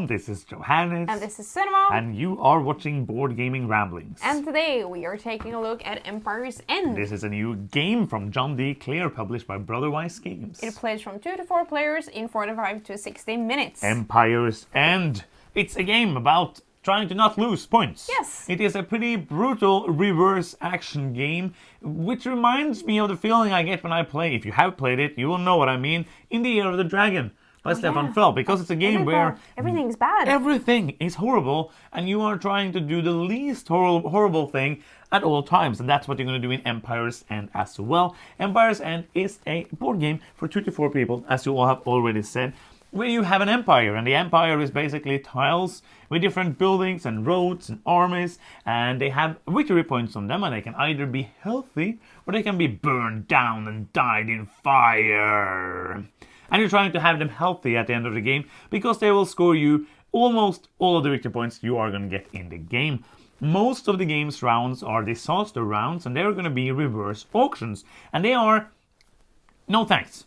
This is Johannes. And this is Cinema. And you are watching Board Gaming Ramblings. And today we are taking a look at Empire's End. This is a new game from John D. Clare, published by Brotherwise Games. It plays from 2 to 4 players in 45 to 60 minutes. Empire's End. It's a game about trying to not lose points. Yes. It is a pretty brutal reverse action game, which reminds me of the feeling I get when I play. If you have played it, you will know what I mean. In the Year of the Dragon by Stefan Feld, because it's a game where everything's bad. Everything is horrible, and you are trying to do the least horrible thing at all times, and that's what you're going to do in Empire's End as well. Empire's End is a board game for 2 to 4 people, as you all have already said, where you have an empire, and the empire is basically tiles with different buildings and roads and armies, and they have victory points on them, and they can either be healthy or they can be burned down and died in fire. And you're trying to have them healthy at the end of the game, because they will score you almost all of the victory points you are going to get in the game. Most of the game's rounds are disaster rounds, and they're going to be reverse auctions, and they are no thanks.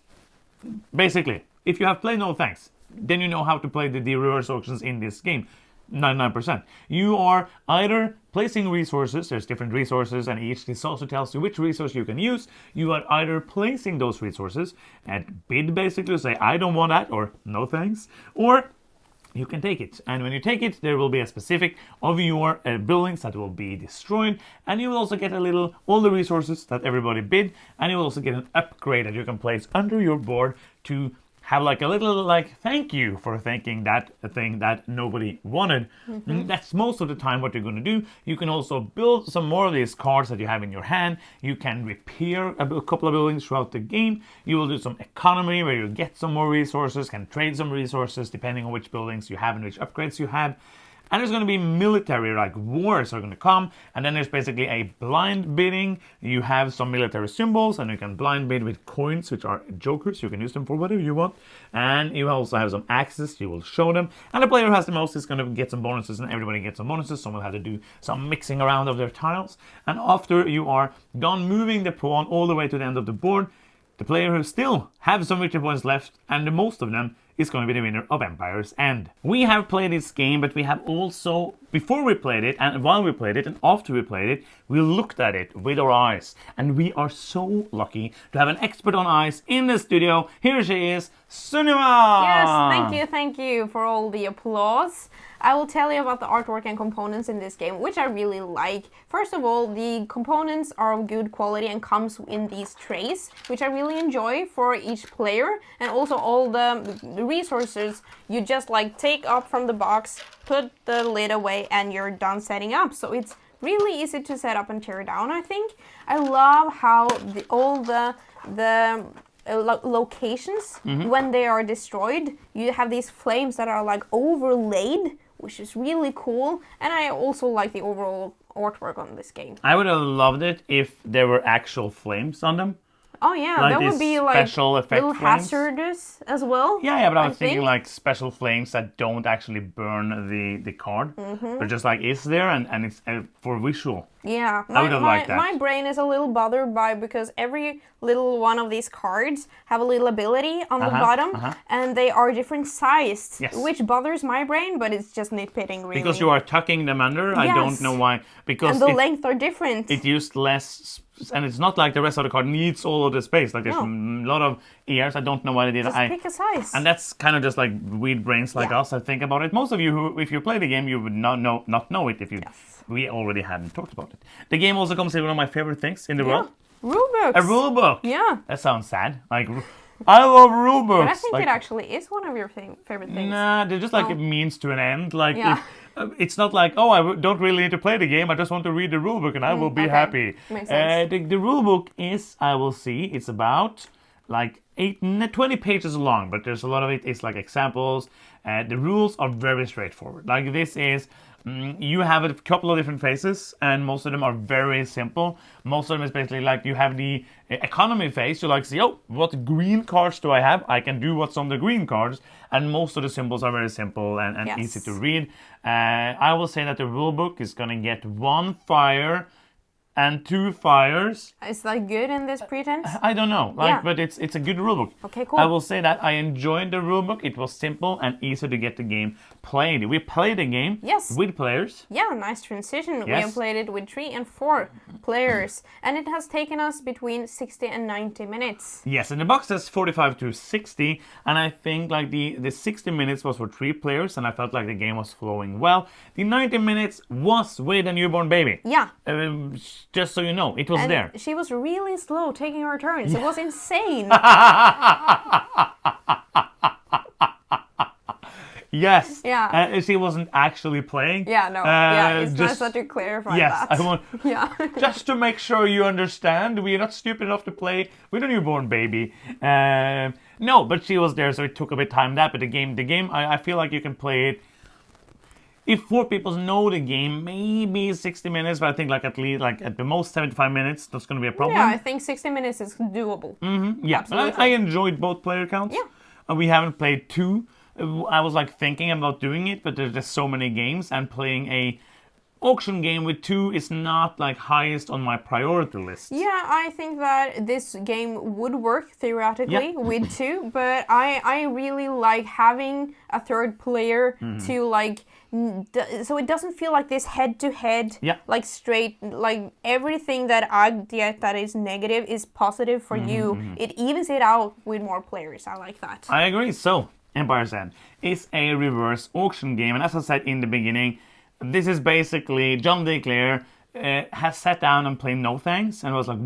Basically, if you have played No Thanks, then you know how to play the reverse auctions in this game. 99%. You are either placing resources, there's different resources, and each disaster tells you which resource you can use. You are either placing those resources and bid, basically, say, I don't want that, or no thanks, or you can take it. And when you take it, there will be a specific of your buildings that will be destroyed, and you will also get all the resources that everybody bid, and you will also get an upgrade that you can place under your board to have like a little thank you for thinking that thing that nobody wanted. That's most of the time what you're going to do. You can also build some more of these cards that you have in your hand. You can repair a couple of buildings throughout the game. You will do some economy where you get some more resources, can trade some resources depending on which buildings you have and which upgrades you have. And there's going to be military, like wars are going to come. And then there's basically a blind bidding. You have some military symbols, and you can blind bid with coins, which are jokers. You can use them for whatever you want. And you also have some axes. You will show them. And the player who has the most is going to get some bonuses, and everybody gets some bonuses. Some will have to do some mixing around of their tiles. And after you are done moving the pawn all the way to the end of the board, the player who still have some victory points left, and the most of them, is going to be the winner of Empire's End. We have played this game, but we have also, before we played it, and while we played it, and after we played it, we looked at it with our eyes. And we are so lucky to have an expert on eyes in the studio. Here she is, Sunniva! Yes, thank you for all the applause. I will tell you about the artwork and components in this game, which I really like. First of all, the components are of good quality and comes in these trays, which I really enjoy for each player. And also all the resources you just take up from the box, put the lid away, and you're done setting up. So it's really easy to set up and tear down, I think. I love how all the locations, when they are destroyed, you have these flames that are overlaid, which is really cool. And I also like the overall artwork on this game. I would have loved it if there were actual flames on them. Oh yeah, that would be special effect little flames. hazardous as well. Yeah, but I was thinking special flames that don't actually burn the card. But just is there, and it's for visual. Yeah, I would have liked that. My brain is a little bothered because every little one of these cards have a little ability on the bottom, and they are different sized, which bothers my brain, but it's just nitpicking really. Because you are tucking them under, I don't know why. Because and the length are different. It used less, and it's not like the rest of the card needs all of the space. There's a lot of ears. I don't know why they did. Just pick a size. And that's kind of just weird brains us that think about it. Most of you who, if you play the game, you would not know it if you. We already hadn't talked about it. The game also comes with one of my favorite things in the world. Rulebooks. A rulebook. Yeah. That sounds sad. I love rulebooks. But I think it actually is one of your favorite things. Nah, they're just a means to an end. It's not I don't really need to play the game. I just want to read the rulebook and I will be happy. Makes sense. The rulebook is, I will see, it's about 20 pages long, but there's a lot of it. It's examples. The rules are very straightforward. This is, you have a couple of different phases, and most of them are very simple. Most of them is basically you have the economy phase. You see, what green cards do I have? I can do what's on the green cards. And most of the symbols are very simple and easy to read. I will say that the rulebook is going to get 1 fire, and 2 fires. Is that good in this pretense? I don't know, but it's a good rulebook. Okay, cool. I will say that I enjoyed the rulebook. It was simple and easy to get the game played. We played the game with players. Yeah, nice transition. Yes. We have played it with 3 and 4 players, and it has taken us between 60 and 90 minutes. Yes, and the box says 45 to 60, and I think like the 60 minutes was for 3 players, and I felt like the game was flowing well. The 90 minutes was with a newborn baby. Yeah. Just so you know, it was And there. she was really slow taking her turns. It was insane. Yes. Yeah. She wasn't actually playing. Yeah, no. It's nice that you clarify that. Yes, I want. Yeah. Just to make sure you understand, we're not stupid enough to play with a newborn baby. No, but she was there, so it took a bit of time. But the game, I feel like you can play it. If 4 people know the game, maybe 60 minutes, but I think like at least like at the most 75 minutes, that's going to be a problem. Yeah, I think 60 minutes is doable. Yeah, Absolutely. I enjoyed both player counts. Yeah. We haven't played 2. I was like thinking about doing it, but there's just so many games, and playing a auction game with 2 is not like highest on my priority list. Yeah, I think that this game would work theoretically with 2, but I really like having a third player to like, so it doesn't feel like this head-to-head, like straight, like everything that I get that is negative is positive for you. It evens it out with more players. I like that. I agree. So, Empire's End is a reverse auction game, and as I said in the beginning, this is basically John DeClaire has sat down and played No Thanks and was like,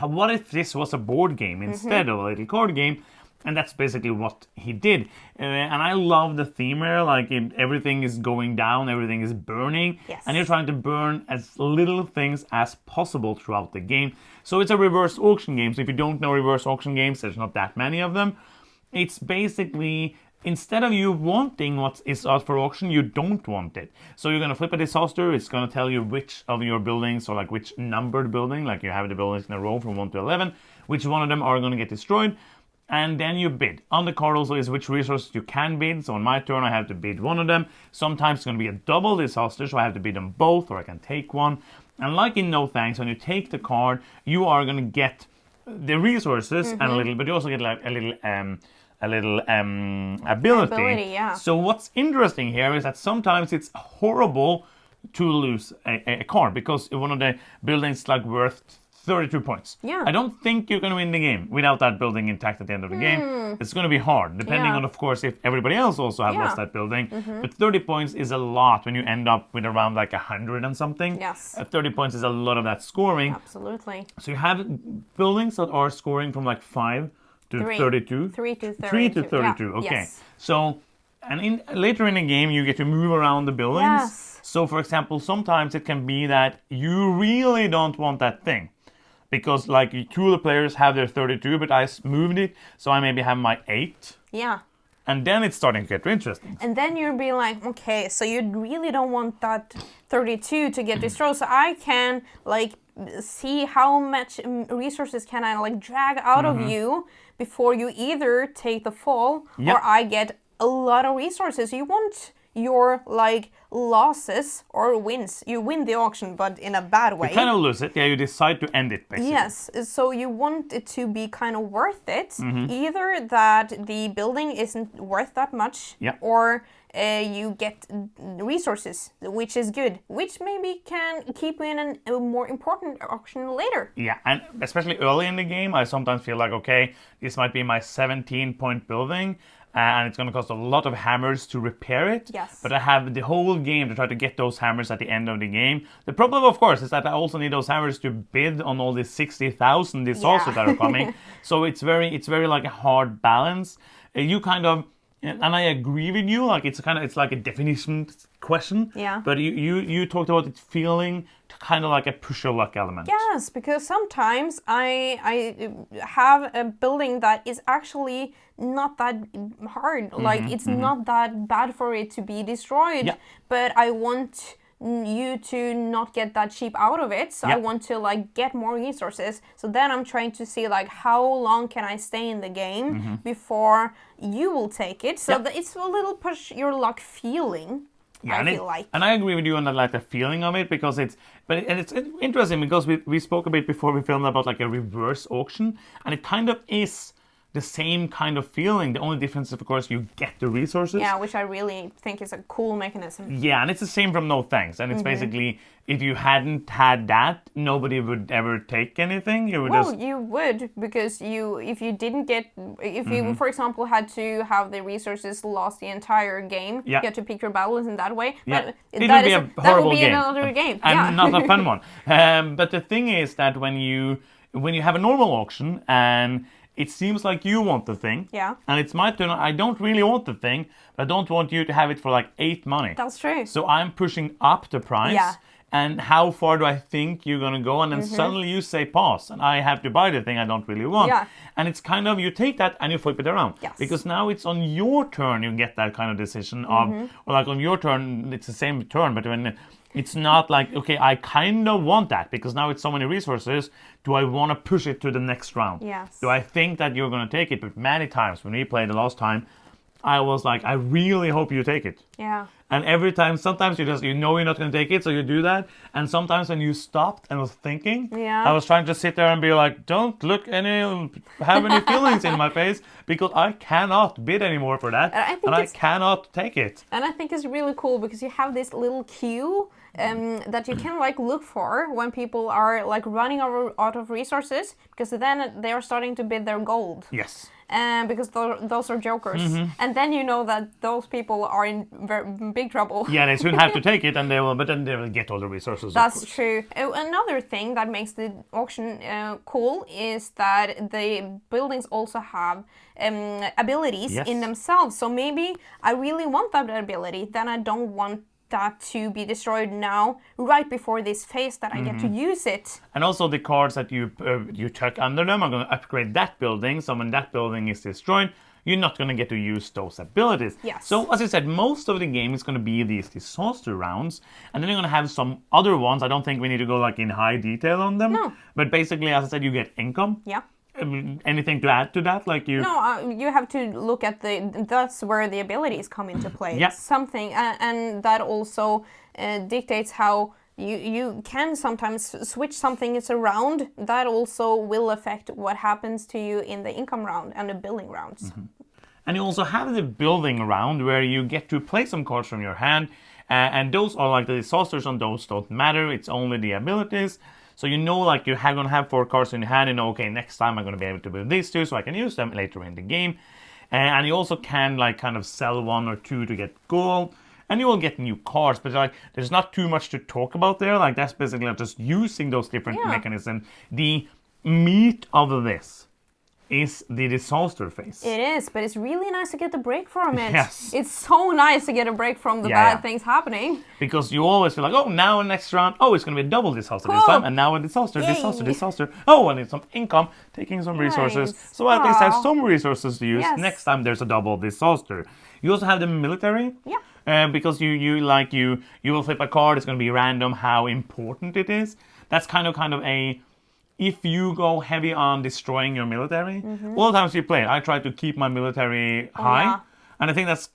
what if this was a board game instead of a little card game? And that's basically what he did. And I love the theme here, like everything is going down, everything is burning, and you're trying to burn as little things as possible throughout the game. So it's a reverse auction game. So if you don't know reverse auction games, there's not that many of them. It's basically, instead of you wanting what is out for auction, you don't want it. So you're going to flip a disaster. It's going to tell you which of your buildings, or like which numbered building, like you have the buildings in a row from 1 to 11, which one of them are going to get destroyed. And then you bid. On the card also is which resources you can bid. So on my turn, I have to bid one of them. Sometimes it's going to be a double disaster, so I have to bid them both, or I can take one. And like in No Thanks, when you take the card, you are going to get the resources and a little, but you also get like a little ability. So what's interesting here is that sometimes it's horrible to lose a card, because one of the buildings is like worth 32 points. Yeah. I don't think you're going to win the game without that building intact at the end of the game. It's going to be hard, depending on, of course, if everybody else also have lost that building. But 30 points is a lot when you end up with around like 100 and something. Yes. 30 points is a lot of that scoring. Absolutely. So you have buildings that are scoring from like 5 to 32. 3 to 32. 3 to 32, yeah. okay. Yes. So, and later in the game, you get to move around the buildings. Yes. So, for example, sometimes it can be that you really don't want that thing, because like 2 of the players have their 32, but I moved it, so I maybe have my 8. Yeah. And then it's starting to get interesting. And then you'll be like, okay, so you really don't want that 32 to get destroyed, so I can like see how much resources can I like drag out of you before you either take the fall or I get a lot of resources. You want your like losses or wins. You win the auction, but in a bad way. You kind of lose it. Yeah, you decide to end it, basically. Yes, so you want it to be kind of worth it. Either that the building isn't worth that much, or you get resources, which is good, which maybe can keep you in a more important auction later. Yeah, and especially early in the game, I sometimes feel like, okay, this might be my 17-point building, and it's going to cost a lot of hammers to repair it. Yes. But I have the whole game to try to get those hammers at the end of the game. The problem, of course, is that I also need those hammers to bid on all these 60,000 disasters that are coming. So it's very like a hard balance. You kind of, and I agree with you. Like it's like a definition question. Yeah. But you talked about it feeling kind of like a push your luck element. Yes, because sometimes I have a building that is actually not that hard. Like it's not that bad for it to be destroyed. Yeah. But I want you to not get that cheap out of it. So I want to like get more resources. So then I'm trying to see like how long can I stay in the game before you will take it. So it's a little push your luck feeling. Yeah, I feel like. And I agree with you on that, like the feeling of it, because it's interesting because we spoke a bit before we filmed about like a reverse auction, and it kind of is the same kind of feeling. The only difference, of course, you get the resources. Yeah, which I really think is a cool mechanism. Yeah, and it's the same from No Thanks, and it's basically if you hadn't had that, nobody would ever take anything. You would Well, you would, because if you didn't get, if you, for example, had to have the resources last the entire game, you had to pick your battles in that way. Yeah, But it would be a horrible game. Another game. And not a fun one. But the thing is that when you have a normal auction and it seems like you want the thing, and it's my turn, I don't really want the thing, but I don't want you to have it for like 8 money. That's true. So I'm pushing up the price. Yeah. And how far do I think you're going to go? And then suddenly you say pause, and I have to buy the thing I don't really want. Yeah. And it's kind of, you take that and you flip it around. Yes. Because now it's on your turn you get that kind of decision of, or like on your turn, it's the same turn, but when it's not like, okay, I kind of want that because now it's so many resources. Do I want to push it to the next round? Yes. Do I think that you're going to take it? But many times when we played the last time, I was like, I really hope you take it. Yeah. And every time, sometimes you know you're not going to take it, so you do that. And sometimes when you stopped and was thinking, I was trying to sit there and be like, don't have any feelings in my face, because I cannot bid anymore for that, and I cannot take it. And I think it's really cool because you have this little queue that you can like look for when people are like running out of resources, because then they are starting to bid their gold. Yes. Because those are jokers, and then you know that those people are in big trouble. Yeah, they soon have to take it, and but then they will get all the resources. That's true. Another thing that makes the auction cool is that the buildings also have abilities in themselves. So maybe I really want that ability, then I don't want that to be destroyed now, right before this phase that I get to use it. And also the cards that you chuck under them are going to upgrade that building, so when that building is destroyed, you're not going to get to use those abilities. Yes. So, as I said, most of the game is going to be these disaster rounds, and then you're going to have some other ones. I don't think we need to go like in high detail on them. No. But basically, as I said, you get income. Yeah. Anything to add to that? Like you? No, you have to look at that's where the abilities come into play. Yeah. Something, and that also dictates how you can sometimes switch something around. That also will affect what happens to you in the income round and the building rounds. And you also have the building round where you get to play some cards from your hand, and those are like the disasters, and those don't matter. It's only the abilities. So you know, like you're going to have 4 cards in your hand, and you know, okay, next time I'm going to be able to build these 2, so I can use them later in the game. And you also can like kind of sell 1 or 2 to get gold, and you will get new cards. But like, there's not too much to talk about there. Like that's basically just using those different mechanisms. The meat of this is the disaster phase. It is, but it's really nice to get a break from it. Yes. It's so nice to get a break from the bad things happening. Because you always feel like, oh, now next round, oh, it's going to be a double disaster this time, and now a disaster. Oh, and it's some income, taking some resources. So at least I have some resources to use. Next time there's a double disaster. You also have the military. Yeah. Because you will flip a card, it's going to be random how important it is. That's kind of a... If you go heavy on destroying your military, all the times you play it, I try to keep my military high. And I think that's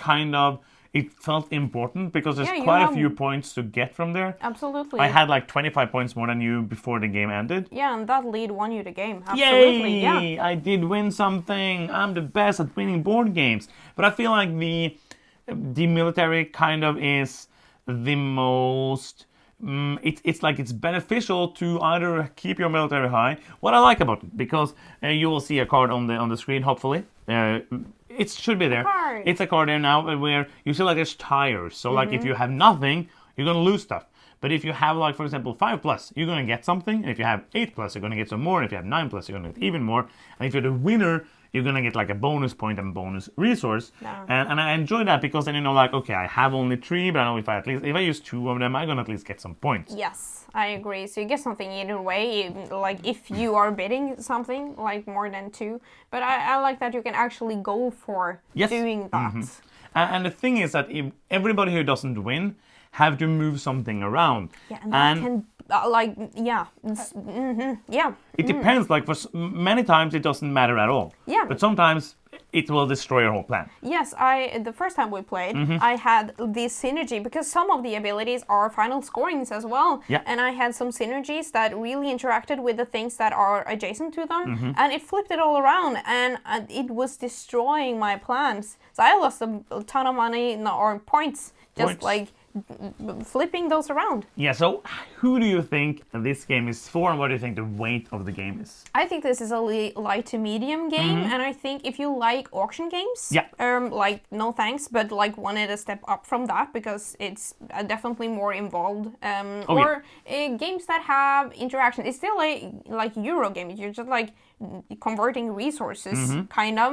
it felt important because there's quite a few points to get from there. Absolutely. I had like 25 points more than you before the game ended. Yeah, and that lead won you the game. Absolutely. Yay! Yeah. I did win something. I'm the best at winning board games. But I feel like the military kind of is the most... It's like it's beneficial to either keep your military high. What I like about it, because you will see a card on the screen, hopefully. It should be there. It's a card there now where you see like there's tires. So like if you have nothing, you're gonna lose stuff. But if you have like, for example, 5+, you're gonna get something. And if you have 8+, you're gonna get some more. And if you have 9+, you're gonna get even more. And if you're the winner, you're going to get like a bonus point and bonus resource. And I enjoy that because then you know like, okay, I have only 3, but I know if I use 2 of them, I'm going to at least get some points. Yes, I agree. So you get something either way, like if you are bidding something like more than 2. But I like that you can actually go for doing that. And the thing is that if everybody who doesn't win have to move something around. Yeah, and that can... It depends. Like for many times, it doesn't matter at all. Yeah. But sometimes it will destroy your whole plan. Yes, the first time we played, I had this synergy because some of the abilities are final scorings as well. Yeah. And I had some synergies that really interacted with the things that are adjacent to them, and it flipped it all around, and it was destroying my plans. So I lost a ton of money or points, just like flipping those around. Yeah, so who do you think this game is for, and what do you think the weight of the game is? I think this is a light to medium game, and I think if you like auction games, Yeah. like no thanks, but like wanted a step up from that because it's definitely more involved, games that have interaction. It's still like Euro games. You're just like converting resources, kind of,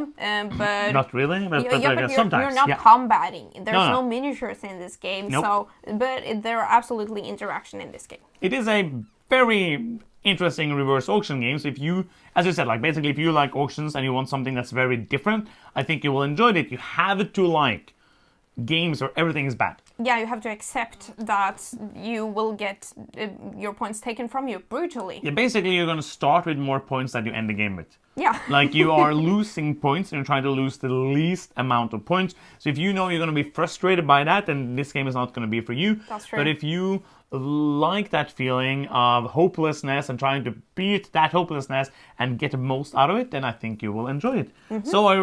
but Not really, but but sometimes. you're not yeah. combating. There's No. no miniatures in this game, Nope. there are absolutely interaction in this game. It is a very interesting reverse auction game. So if you, as you said, like basically if you like auctions and you want something that's very different, I think you will enjoy it. You have to like games where everything is bad. Yeah, you have to accept that you will get your points taken from you brutally. Yeah, basically you're going to start with more points that you end the game with. Yeah. Like you are losing points and you're trying to lose the least amount of points. So if you know you're going to be frustrated by that, then this game is not going to be for you. That's true. But if you like that feeling of hopelessness and trying to beat that hopelessness and get the most out of it, then I think you will enjoy it. So are you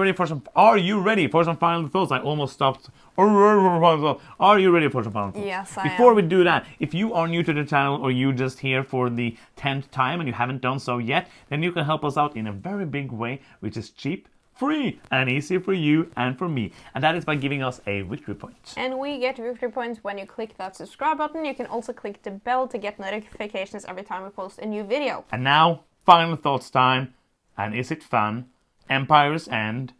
ready for some final thoughts? I almost stopped. Are you ready for some final thoughts? Yes, I Before am. we do that, if you are new to the channel or you just here for the 10th time and you haven't done so yet, then you can help us out in a very big way, which is cheap, free, and easy for you and for me. And that is by giving us a victory point. And we get victory points when you click that subscribe button. You can also click the bell to get notifications every time we post a new video. And now, final thoughts time. And is it fun? Empire's End.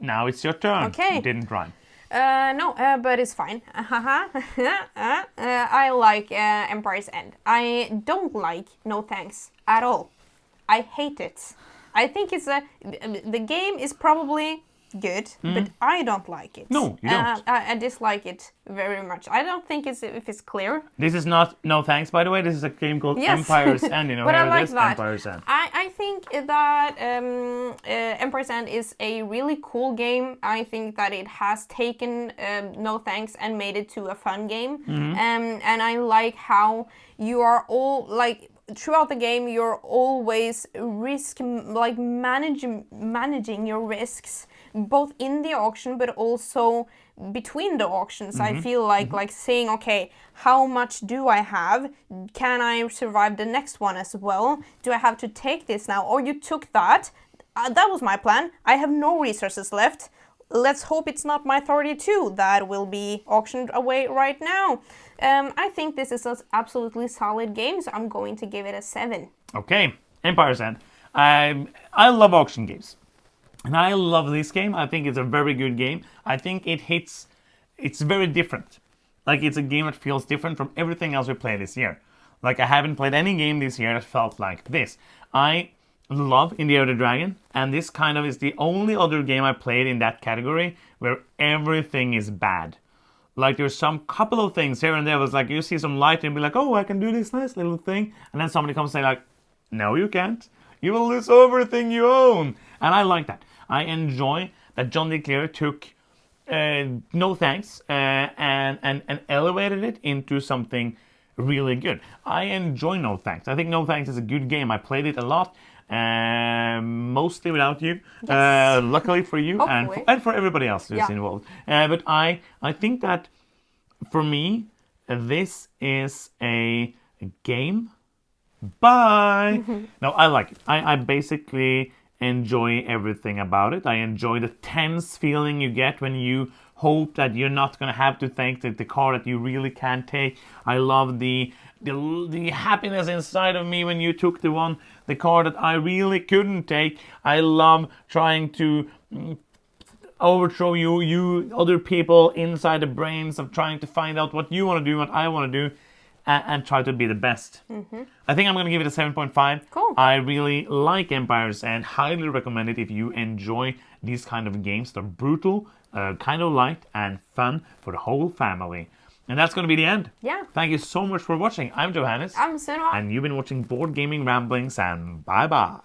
Now it's your turn. Okay. It didn't rhyme. No, but it's fine. I like Empire's End. I don't like No Thanks at all. I hate it. I think the game is probably good, but I don't like it. No, you don't. I dislike it very much. I don't think if it's clear. This is not No Thanks, by the way. This is a game called Yes. Empire's End. You know, But here I it like is, that. Empire's End. I think that Empire's End is a really cool game. I think that it has taken No Thanks and made it to a fun game. And I like how you are all like throughout the game you're always managing your risks, both in the auction but also between the auctions. I feel like saying, okay, how much do I have? Can I survive the next one as well? Do I have to take this now? Or you took that. That was my plan. I have no resources left. Let's hope it's not my 32 that will be auctioned away right now. I think this is an absolutely solid game, so I'm going to give it a 7. Okay, Empire's End. I love auction games. And I love this game. I think it's a very good game. I think it's very different. Like, it's a game that feels different from everything else we played this year. Like, I haven't played any game this year that felt like this. I love In the Air of the Dragon, and this kind of is the only other game I played in that category where everything is bad. Like, there's some couple of things here and there. It was like, you see some light and be like, oh, I can do this nice little thing. And then somebody comes and say like, no, you can't. You will lose everything you own. And I like that. I enjoy that John DeClaire took No Thanks and elevated it into something really good. I enjoy No Thanks. I think No Thanks is a good game. I played it a lot, mostly without you. Yes. Luckily for you and for everybody else who's involved. But I think that for me, this is a game. Bye. No, I like it. I basically enjoy everything about it. I enjoy the tense feeling you get when you hope that you're not going to have to take the car that you really can't take. I love the happiness inside of me when you took the car that I really couldn't take. I love trying to overthrow you other people inside the brains of trying to find out what you want to do, what I want to do, and try to be the best. I think I'm going to give it a 7.5. Cool. I really like Empires and highly recommend it if you enjoy these kind of games. They're brutal, kind of light, and fun for the whole family. And that's going to be the end. Yeah. Thank you so much for watching. I'm Johannes. I'm Sunna. And you've been watching Board Gaming Ramblings, and bye-bye.